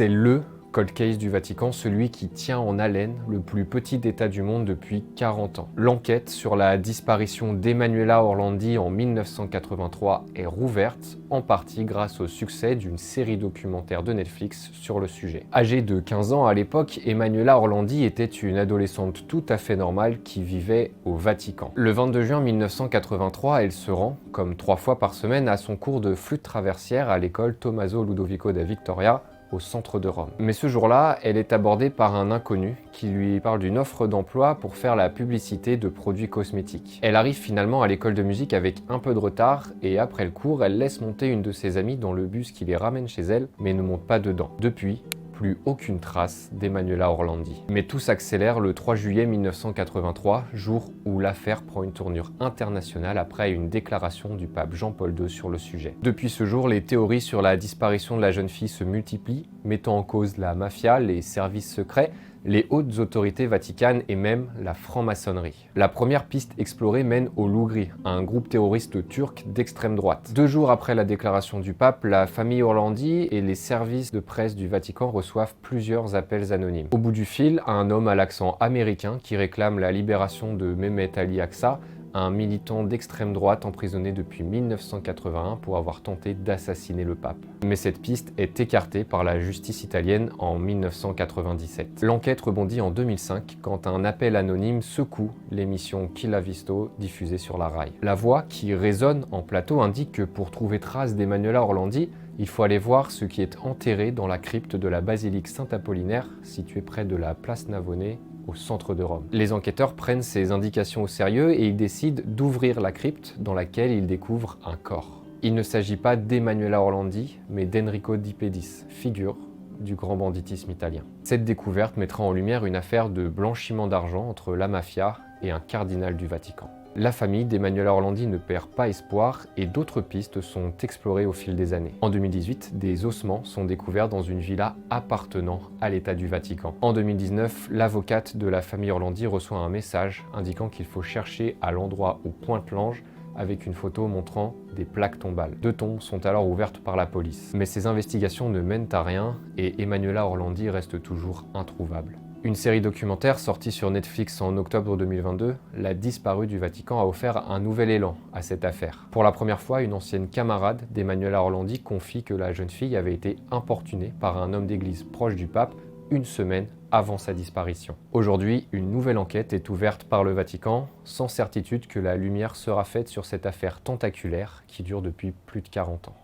C'est le cold case du Vatican, celui qui tient en haleine le plus petit État du monde depuis 40 ans. L'enquête sur la disparition d'Emanuela Orlandi en 1983 est rouverte, en partie grâce au succès d'une série documentaire de Netflix sur le sujet. Âgée de 15 ans à l'époque, Emanuela Orlandi était une adolescente tout à fait normale qui vivait au Vatican. Le 22 juin 1983, elle se rend, comme 3 fois par semaine, à son cours de flûte traversière à l'école Tommaso Ludovico da Vittoria, au centre de Rome. Mais ce jour-là, elle est abordée par un inconnu qui lui parle d'une offre d'emploi pour faire la publicité de produits cosmétiques. Elle arrive finalement à l'école de musique avec un peu de retard et après le cours, elle laisse monter une de ses amies dans le bus qui les ramène chez elle, mais ne monte pas dedans. Depuis, plus aucune trace d'Emanuela Orlandi. Mais tout s'accélère le 3 juillet 1983, jour où l'affaire prend une tournure internationale après une déclaration du pape Jean-Paul II sur le sujet. Depuis ce jour, les théories sur la disparition de la jeune fille se multiplient, mettant en cause la mafia, les services secrets, les hautes autorités vaticanes et même la franc-maçonnerie. La première piste explorée mène au Loup Gris, un groupe terroriste turc d'extrême droite. 2 jours après la déclaration du pape, la famille Orlandi et les services de presse du Vatican reçoivent plusieurs appels anonymes. Au bout du fil, un homme à l'accent américain qui réclame la libération de Mehmet Ali Aksa, un militant d'extrême droite emprisonné depuis 1981 pour avoir tenté d'assassiner le pape. Mais cette piste est écartée par la justice italienne en 1997. L'enquête rebondit en 2005 quand un appel anonyme secoue l'émission Chi l'ha visto diffusée sur la Rai. La voix qui résonne en plateau indique que pour trouver trace d'Emanuela Orlandi, il faut aller voir ce qui est enterré dans la crypte de la basilique Saint-Apollinaire, située près de la place Navone, au centre de Rome. Les enquêteurs prennent ces indications au sérieux et ils décident d'ouvrir la crypte dans laquelle ils découvrent un corps. Il ne s'agit pas d'Emanuela Orlandi, mais d'Enrico Di Pedis, figure du grand banditisme italien. Cette découverte mettra en lumière une affaire de blanchiment d'argent entre la mafia et un cardinal du Vatican. La famille d'Emanuela Orlandi ne perd pas espoir et d'autres pistes sont explorées au fil des années. En 2018, des ossements sont découverts dans une villa appartenant à l'État du Vatican. En 2019, l'avocate de la famille Orlandi reçoit un message indiquant qu'il faut chercher à l'endroit où pointe l'ange avec une photo montrant des plaques tombales. 2 tombes sont alors ouvertes par la police. Mais ces investigations ne mènent à rien et Emanuela Orlandi reste toujours introuvable. Une série documentaire sortie sur Netflix en octobre 2022, La disparue du Vatican, a offert un nouvel élan à cette affaire. Pour la première fois, une ancienne camarade d'Emanuela Orlandi confie que la jeune fille avait été importunée par un homme d'église proche du pape 1 semaine avant sa disparition. Aujourd'hui, une nouvelle enquête est ouverte par le Vatican, sans certitude que la lumière sera faite sur cette affaire tentaculaire qui dure depuis plus de 40 ans.